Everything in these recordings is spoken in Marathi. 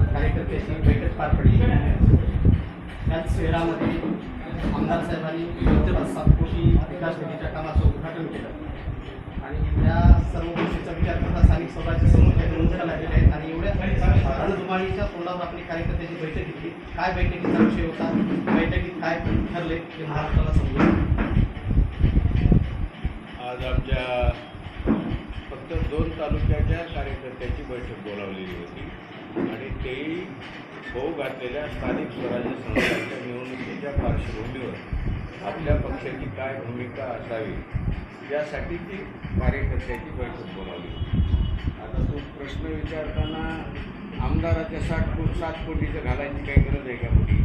कार्यकर्त्याची बैठक पार पडली। त्याच शहरामध्ये आमदार साहेबांनी विविध 7 कोटी विकास निधीच्या कामाचं उद्घाटन केलं आणि त्या सर्व गोष्टीचा विचार करता स्थानिक स्वराज्य संस्थेचे मंत्र लागलेले आहेत आणि एवढ्या रणधुमाळीच्या तोंडावर आपली कार्यकर्त्याची बैठक घेतली। काय बैठकीचा विषय होता, बैठकीत काय ठरले ते महाराष्ट्राला समजून। आज आमच्या फक्त 2 तालुक्याच्या कार्यकर्त्याची बैठक बोलावलेली होती आणि तेही होऊ घातलेल्या स्थानिक स्वराज्य संस्थांच्या निवडणुकीच्या पार्श्वभूमीवर आपल्या पक्षाची काय भूमिका असावी यासाठी ती कार्यकर्त्याची बैठक बोलावली होती। आता तो प्रश्न विचारताना आमदाराच्या 7 कोटीचं घालायची काही गरज आहे का कुठे?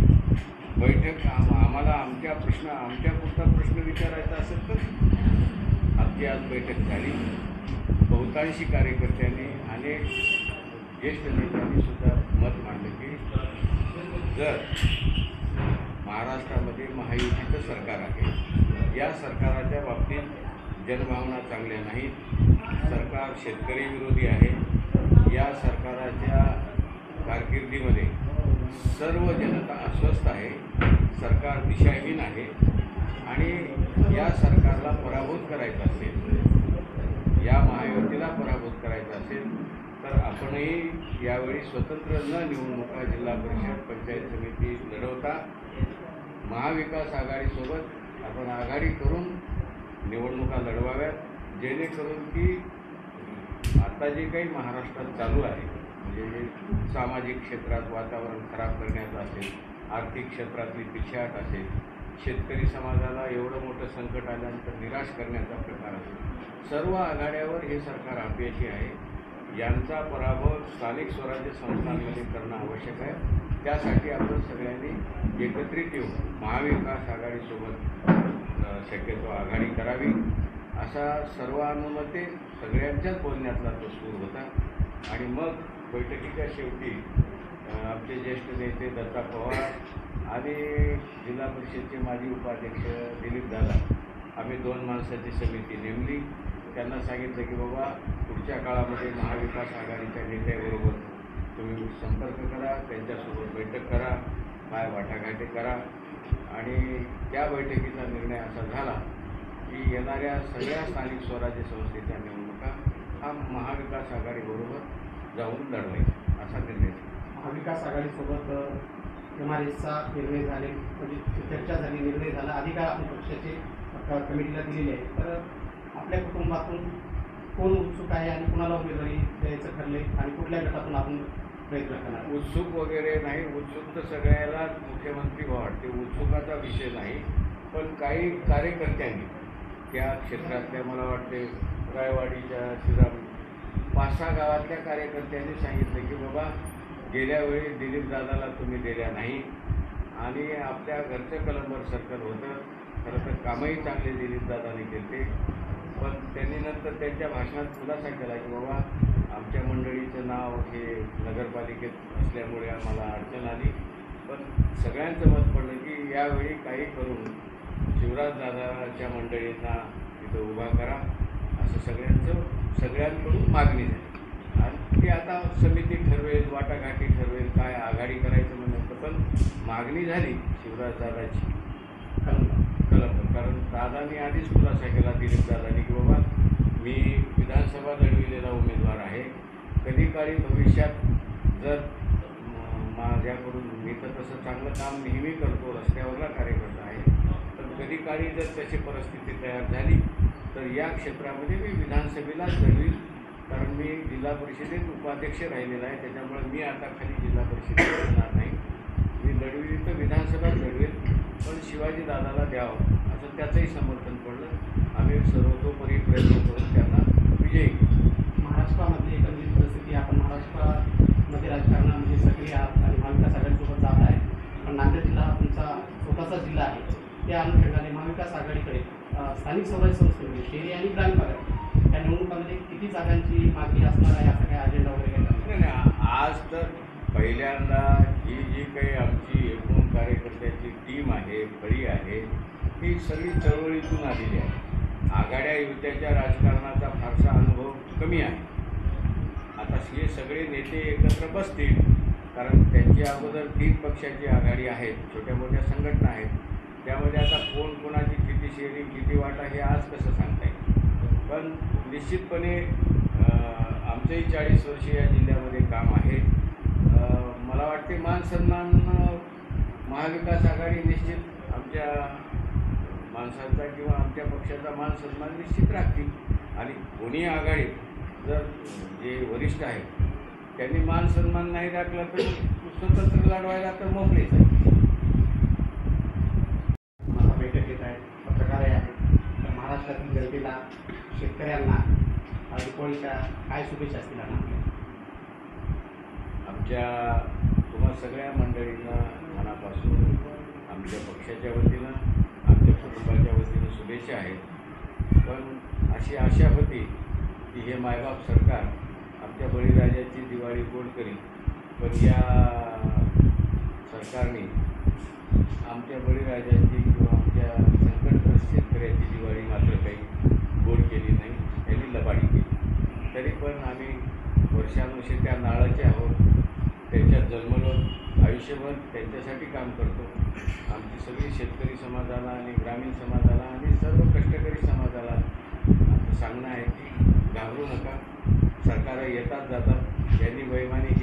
बैठक आम्हाला आमच्यापुरता प्रश्न विचारायचा असेल तर आमची आज बैठक झाली। बहुतांशी कार्यकर्त्यांनी अनेक ज्येष्ठ नेत्यांनी सुद्धा मत मांडलं की जर महाराष्ट्रामध्ये महायुतीचं सरकार आहे, या सरकाराच्या बाबतीत जनभावना चांगल्या नाहीत, सरकार शेतकरी विरोधी आहे, या सरकाराच्या कारकिर्दीमध्ये सर्व जनता अस्वस्थ आहे, सरकार दिशाहीन आहे आणि या सरकारला पराभूत करायचं असेल, या महायुतीला पराभूत करायचं असेल तर आपणही यावेळी स्वतंत्र न निवडणुका जिल्हा परिषद पंचायत समिती लढवता महाविकास आघाडीसोबत आपण आघाडी करून निवडणुका लढवाव्यात, जेणेकरून की आता जे काही महाराष्ट्रात चालू आहे म्हणजे सामाजिक क्षेत्रात वातावरण खराब करण्याचं असेल, आर्थिक क्षेत्रातली पिछाट असेल, शेतकरी समाजाला एवढं मोठं संकट आल्यानंतर निराश करण्याचा प्रकार असेल, सर्व आघाड्यावर हे सरकार अपयशी आहे। यांचा पराभव स्थानिक स्वराज्य संस्थांमध्ये करणं आवश्यक आहे। त्यासाठी आपण सगळ्यांनी एकत्रित येऊन महाविकास आघाडीसोबत शक्यतो आघाडी करावी असा सर्वानुमते सगळ्यांच्याच बोलण्यातला तो सूर होता। आणि मग बैठकीच्या शेवटी आमचे ज्येष्ठ नेते दत्ता पवार आणि जिल्हा परिषदेचे माजी उपाध्यक्ष दिलीप दादा आम्ही 2 माणसाची समिती नेमली। त्यांना सांगितलं की बाबा पुढच्या काळामध्ये महाविकास आघाडीच्या नेत्याबरोबर तुम्ही संपर्क करा, त्यांच्यासोबत बैठक करा, काय वाटाघाटी करा आणि त्या बैठकीचा निर्णय असा झाला की येणाऱ्या सगळ्या स्थानिक स्वराज्य संस्थेच्या निवडणुका हा महाविकास आघाडीबरोबर जाऊन लढवायचा असा निर्णय झाला। महाविकास आघाडीसोबत एमआरएसचा निर्णय झाले म्हणजे चर्चा झाली, निर्णय झाला, अधिकार आपण पक्षाचे कमिटीला दिलेले आहे। तर आपल्या कुटुंबातून कोण उत्सुक आहे आणि कुणाला उमेदवारी द्यायचं ठरले आणि कुठल्या गटातून आपण प्रयत्न करणार? उत्सुक वगैरे नाही, उत्सुक तर सगळ्याला मुख्यमंत्री वाटते, उत्सुकाचा विषय नाही, पण काही कार्यकर्त्यांनी त्या क्षेत्रातल्या मला वाटते रायवाडीच्या श्रीराम 5-6 गावातल्या कार्यकर्त्यांनी सांगितलं की बाबा गेल्या वेळी दिलीप दादाला तुम्ही दिल्या नाही आणि आपल्या घरचं कलंबर सर्कल होतं, खरं तर कामही चांगले दिलीप दादाने केले, पण त्यांनी नंतर त्यांच्या भाषणात खुलासा केला की बाबा आमच्या मंडळीचं नाव हे नगरपालिकेत असल्यामुळे आम्हाला अडचण आली, पण सगळ्यांचं मत पडलं की यावेळी काही करून शिवराजदादाच्या मंडळींना तिथं उभा करा असं सगळ्यांकडून मागणी झाली आणि ती आता समिती ठरवेल, वाटाघाटी ठरवेल, काय आघाडी करायचं म्हणण्याचं, पण मागणी झाली शिवराजदादाची कारण दादांनी आधीच खुलासा केला दिलीप दादांनी की बाबा मी विधानसभा लढविलेला उमेदवार आहे, कधी काळी भविष्यात जर माझ्याकडून मी तर तसं चांगलं काम नेहमी करतो, रस्त्यावरला कार्यकर्ता आहे, तर कधी काळी जर त्याची परिस्थिती तयार झाली तर या क्षेत्रामध्ये मी विधानसभेलाच लढवील, कारण मी जिल्हा परिषदेत उपाध्यक्ष राहिलेला आहे, त्याच्यामुळे मी आता खाली जिल्हा परिषदेत लढणार नाही, मी लढविली तर विधानसभाच लढवेल, पण शिवाजी दादाला द्यावं असं त्याचंही समर्थन पडलं। आम्ही सर्वतोपरी प्रयत्न करून त्यांना विजयी केलं। महाराष्ट्रामध्ये एकंदरीत परिस्थिती, आपण महाराष्ट्रामध्ये राजकारणामध्ये सक्रिय आहात आणि महाविकास आघाडीसोबत जात आहे, पण नांदेड जिल्हा हा तुमचा स्वतःचा जिल्हा आहे, त्या अनुषंगाने महाविकास आघाडीकडे स्थानिक स्वराज्य संस्थेमध्ये शहरी आणि ग्रामीण भागात या निवडणुकांमध्ये किती जागांची मागणी असणार आहे, असा काय अजेंडा वगैरे नाही, आज तर पहिल्यांदा ही जी काही आमची एकूण कार्यकर्त्याची टीम आहे, फळी आहे, ही सगळी चळवळीतून आलेली आहे. आघाड्या युत्याच्या राजकारणाचा फारसा अनुभव कमी आहे. आता हे सगळे नेते एकत्र बसतील, कारण त्यांची अगोदर 3 पक्षाची आघाडी आहेत, छोट्या मोठ्या संघटना आहेत. त्यामध्ये आता कोण कोणाची किती शेअरिंग किती वाटा हे आज कसं सांगता येईल. पण निश्चितपणे आमचंही 40 वर्ष या जिल्ह्यामध्ये काम आहे. मला वाटते मान सन्मान महाविकास आघाडी निश्चित आमच्या माणसांचा किंवा आमच्या पक्षाचा मान सन्मान निश्चित राखतील. आणि कोणी आघाडीत जर जे वरिष्ठ आहेत त्यांनी मान सन्मान नाही राखला तर स्वतंत्र लढवायला तर मोकळेच आहे. मला बैठक घेत आहेत, पत्रकारही आहेत. तर महाराष्ट्रातील जनतेला, शेतकऱ्यांना दीपावलीच्या काय शुभेच्छा असतील ना? आमच्या तुम्हा सगळ्या मंडळींना मनापासून आमच्या पक्षाच्या वतीनं, आमच्या कुटुंबाच्या वतीनं शुभेच्छा आहेत. पण अशी आशा होती की हे मायबाप सरकार आमच्या बळीराजाची दिवाळी गोड करील, पण या सरकारने आमच्या बळीराजाची किंवा आमच्या संकटग्रस्त शेतकऱ्याची दिवाळी मात्र काही गोड केली नाही, त्यांनी लबाडी केली. तरी पण आम्ही वर्षानुवर्षे त्या नाळाचे आहोत, त्यांच्यात जन्मलो, आयुष्यभर त्यांच्यासाठी काम करतो. आमची सगळी शेतकरी समाजाला आणि ग्रामीण समाजाला आणि सर्व कष्टकरी समाजाला आमचं सांगणं आहे की घाबरू नका. सरकार येतात जातात, ज्यांनी बैमानी